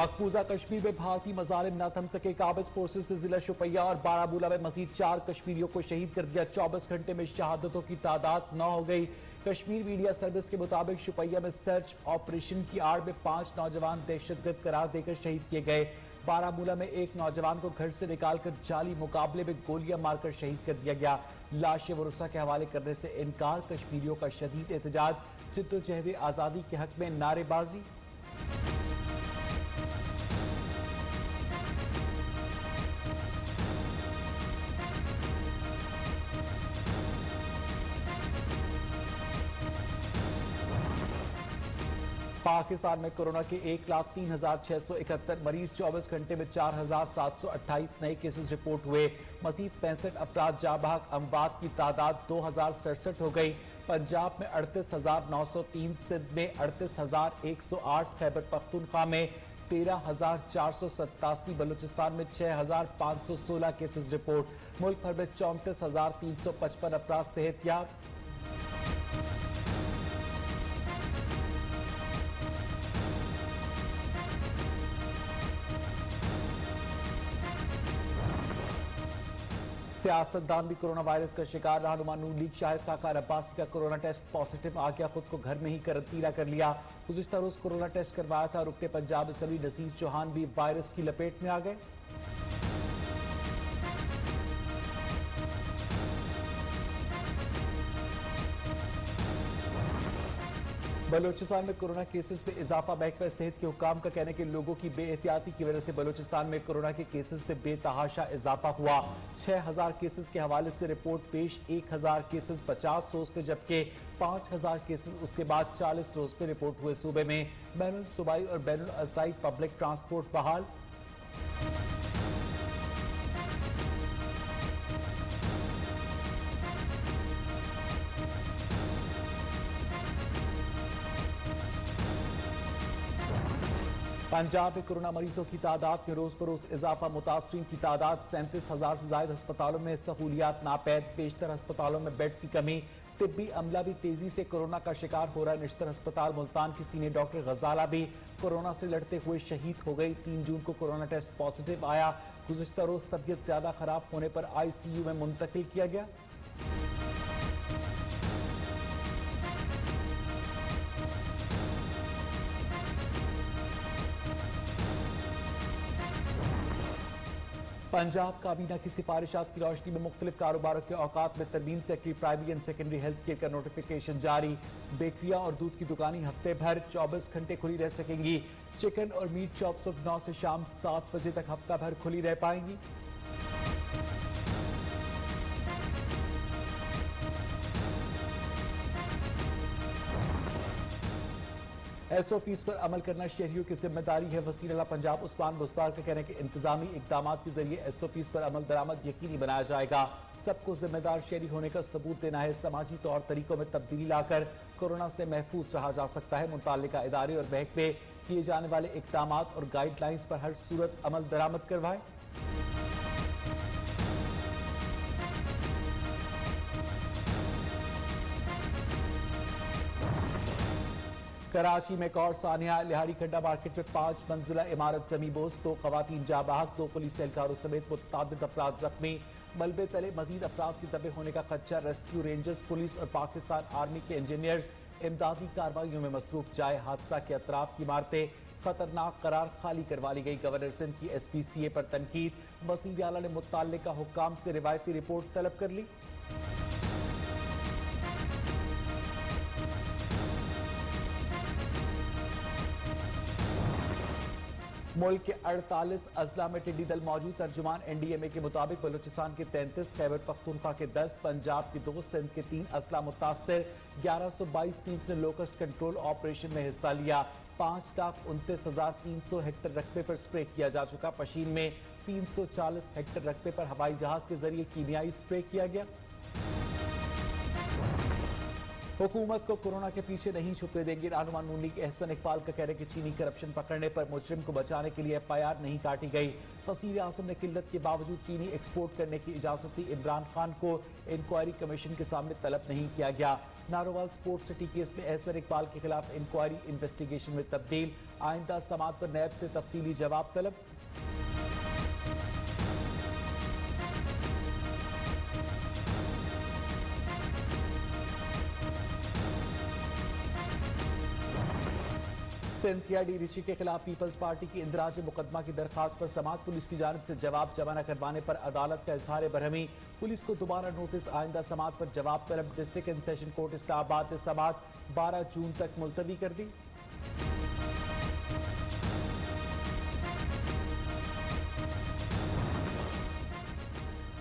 मकबूजा कश्मीर में भारतीय मजालिम न थम सके। काबिज फोर्सेज से जिला शुपिया और बारामूला में मजीद 4 कश्मीरियों को शहीद कर दिया। 24 घंटे में शहादतों की तादाद 9 हो गई। कश्मीर मीडिया सर्विस के मुताबिक शुपिया में सर्च ऑपरेशन की आड़ में 5 नौजवान दहशतगर्द करार देकर शहीद किए गए। बारामूला में एक नौजवान को घर से निकालकर जाली मुकाबले में गोलियां मारकर शहीद कर दिया गया। लाशें वरुसा के हवाले करने से इनकार। कश्मीरियों का शदीद एहतजाज। जिद्दोजहद आजादी के हक में नारेबाजी। पाकिस्तान में कोरोना के 1,03,671 मरीज। 24 घंटे में 4,728 नए केसेस रिपोर्ट हुए। मजीद 65 अफराद जाबाक। अमवात की तादाद 2,067 हो गई। पंजाब में 38,903, सिंध में 38,108, खैबर पख्तूनख्वा में 13,487, बलूचिस्तान में 6,516 केसेस रिपोर्ट। मुल्क भर में 34,355 अफराद सेहतयाब। सियासतदान भी कोरोना वायरस का शिकार। रहनुमा नून लीग शाहिद खाका अब्बासी का कोरोना टेस्ट पॉजिटिव आ गया। खुद को घर में ही करंतना कर लिया। गुज़िश्ता रोज कोरोना टेस्ट करवाया था। रुकते पंजाब असम्बली नसीर चौहान भी वायरस की लपेट में आ गए। बलोचिस्तान में कोरोना केसेस में इजाफा। महकमा सेहत के हुकाम का कहना है कि लोगों की बेएहतियाती की वजह से बलोचिस्तान में कोरोना के केसेस में बेतहाशा इजाफा हुआ। 6,000 केसेस के हवाले से रिपोर्ट पेश। 1,000 केसेस 50 रोज पे, जबकि 5,000 केसेस उसके बाद 40 रोज पे रिपोर्ट हुए। सूबे में बैनुल सूबाई और बैनुल अजलाई पब्लिक ट्रांसपोर्ट बहाल। पंजाब में कोरोना मरीजों की तादाद में रोज बरोज इजाफा। मुतासरीन की तादाद 37,000 से ज्यादा। अस्पतालों में सहूलियात नापैद। बेशतर अस्पतालों में बेड्स की कमी। तिब्बी अमला भी तेजी से कोरोना का शिकार हो रहा है। निश्तर अस्पताल मुल्तान की सीनियर डॉक्टर गजाला भी कोरोना से लड़ते हुए शहीद हो गई। 3 जून को कोरोना टेस्ट पॉजिटिव आया। गुज़िश्ता रोज तबीयत ज्यादा खराब होने पर ICU में मुंतकिल किया गया। पंजाब काबीना की सिफारिशात की रोशनी में मुख्तलिफ कारोबारों के औकात में तरमीम। Secretary primary and secondary health care का नोटिफिकेशन जारी। बेकरियां और दूध की दुकानें हफ्ते भर 24 घंटे खुली रह सकेंगी। चिकन और मीट शॉप सुबह 9 से शाम 7 बजे तक हफ्ता भर खुली रह पाएंगी। SOPs पर अमल करना शहरियों की जिम्मेदारी है। वज़ीर आला पंजाब उस्मान बुस्तार का कहना है कि इंतजामी इकदाम के जरिए SOPs पर अमल दरामद यकीनी बनाया जाएगा। सबको जिम्मेदार शहरी होने का सबूत देना है। समाजी तौर तरीकों में तब्दीली लाकर कोरोना से महफूज रहा जा सकता है। मुताल्लिका इदारे और महकमे किए जाने वाले इकदाम और गाइडलाइंस पर हर सूरत अमल दरामद करवाएं। कराची में एक और सानिया। लिहारी खड्डा मार्केट में 5 मंजिला इमारत जमींदोज। 2 खवातीन जाबाहक। 2 पुलिस एहलकारों समेत मुतअद्दिद अफराद जख्मी। मलबे तले मजीद अफराद की दबे होने का खदशा। रेस्क्यू रेंजर्स, पुलिस और पाकिस्तान आर्मी के इंजीनियर्स इमदादी कार्रवाइयों में मसरूफ। जाए हादसा के अतराफ की इमारतें खतरनाक करार खाली करवा ली गई। गवर्नर सिंध की SPCA पर तनकीद। वज़ीर आला ने मुत्तल्लिका हुक्काम से रिवायती रिपोर्ट तलब कर ली। मुल्क के 48 अजला में टिड्डी दल मौजूद। तर्जुमान NDMA के मुताबिक बलूचिस्तान के 33, खैबर पख्तूनख्वा के 10, पंजाब के 2, सिंध के 3 अजला मुतासर। 1122 टीम्स ने लोकस्ट कंट्रोल ऑपरेशन में हिस्सा लिया। 5,29,300 हेक्टेयर रकबे पर स्प्रे किया जा चुका। पशीन में 340 हेक्टेयर रकबे पर हवाई जहाज के जरिए कीमियाई स्प्रे किया गया। हुकूमत को कोरोना के पीछे नहीं छुपने देंगे। रहनुमा नून लीग एहसन इकबाल का कहना है कि चीनी करप्शन पकड़ने पर मुजरिम को बचाने के लिए FIR नहीं काटी गई। वज़ीर आज़म ने किल्लत के बावजूद चीनी एक्सपोर्ट करने की इजाजत दी। इमरान खान को इंक्वायरी कमीशन के सामने तलब नहीं किया गया। नारोवाल स्पोर्ट्स सिटी केस में एहसन इकबाल के खिलाफ इंक्वायरी इन्वेस्टिगेशन में तब्दील। आइंदा समात पर नैब से तफसीली जवाब तलब। सिंध PID ऋषि के खिलाफ पीपल्स पार्टी की इंदराज मुकदमा की दरखास्त पर समात पुलिस की जानिब से जवाब जमा न करवाने पर अदालत का इजहार बरहमी। पुलिस को दोबारा नोटिस। आइंदा समात पर जवाब तलब। District and session court Islamabad ने समात 12 जून तक मुलतवी कर दी।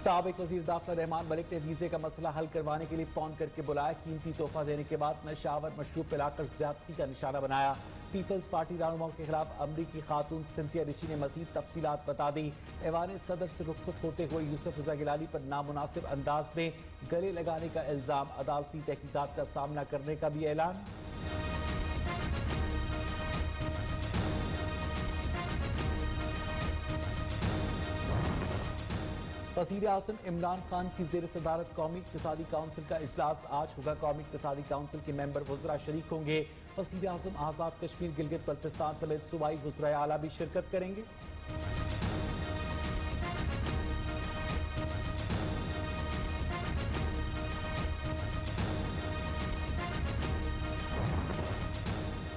साबिक वजीर दाखिला रहमान मलिक ने वीजे का मसला हल करवाने के लिए फोन करके बुलाया। कीमती तोहफा देने के बाद नशावर मशरूब पिलाकर ज्यादती का निशाना बनाया। पीपल्स पार्टी रहनुमाओं के खिलाफ अमरीकी खातून सिंथिया ऋषि ने मजीद तफसीलात बता दी। ऐवान सदर से रुखसत होते हुए यूसुफ रजा गिलानी पर नामुनासिब अंदाज में गले लगाने का इल्जाम। अदालती तहकीकात का सामना करने का भी ऐलान। वज़ीर आज़म इमरान खान की ज़ेर सदारत कौमी इक़्तिसादी काउंसिल का इजलास आज होगा। कौमी इक़्तिसादी काउंसिल के मेंबर वज़रा शरीक होंगे। वज़ीर आज़म आज़ाद कश्मीर गिलगित बल्तिस्तान समेत सूबाई वज़राए आला भी शिरकत करेंगे।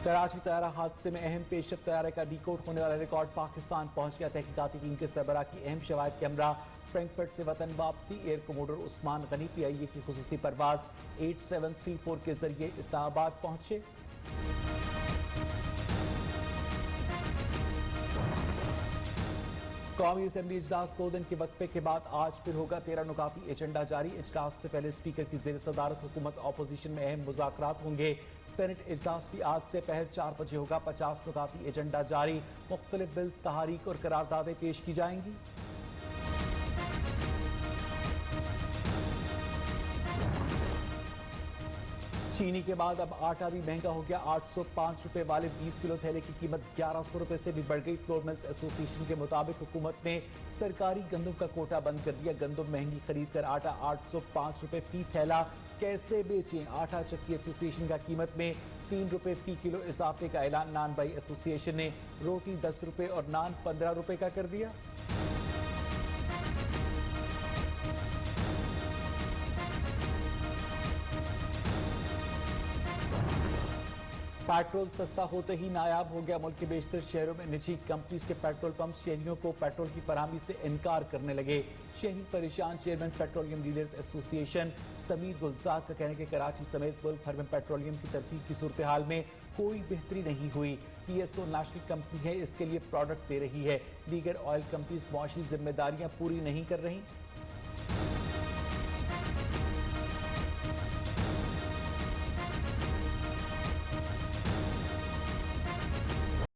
कराची तैयारा हादसे में अहम पेशरफ तैयारे का डीकोड होने वाला रिकॉर्ड पाकिस्तान पहुंच गया। तहकीकाती टीम के सरबराह की अहम शवाहिद के हमरा फ्रैंकफर्ट से वतन वापसी। Air commodore Usman Ghani PIA की खुसूसी परवाज 8734 के जरिए इस्लामाबाद पहुंचे। कौमी असेंबली इजलास 2 दिन के वक्फे के बाद आज फिर होगा। 13 नुकाती एजेंडा जारी। इजलास से पहले स्पीकर की जेर सदारत हुकूमत ऑपोजिशन में अहम मुज़ाकरात होंगे। सेनेट इजलास भी आज से पहले 4 बजे होगा। 50 नुकाती एजेंडा जारी। मुख्तलिफ बिल, तहारीक और करारदादें पेश की जाएंगी। चीनी के बाद अब आटा भी महंगा हो गया। 805 रुपए वाले 20 किलो थैले की कीमत 1100 रुपए से भी बढ़ गई। फ्लोर मिल्स एसोसिएशन के मुताबिक हुकूमत ने सरकारी गंदम का कोटा बंद कर दिया। गंदम महंगी खरीद कर आटा 805 रुपए फी थैला कैसे बेचें। आटा चक्की एसोसिएशन का कीमत में 3 रुपए फी किलो इजाफे का ऐलान। नान बाई एसोसिएशन ने रोटी 10 रुपए और नान 15 रुपए का कर दिया। पेट्रोल सस्ता होते ही नायाब हो गया। मुल्क के बेशतर शहरों में निजी कंपनीज के पेट्रोल पंप शहरियों को पेट्रोल की फराहमी से इनकार करने लगे। शहरी परेशान। Chairman petroleum dealers association Sameer गुलजाक का कहना है कि कराची समेत मुल्क भर में पेट्रोलियम की तरसील की सूरत हाल में कोई बेहतरी नहीं हुई। PSO नेशनल कंपनी है, इसके लिए प्रोडक्ट दे रही है। दीगर ऑयल कंपनीज मुआशी जिम्मेदारियां पूरी नहीं कर रही।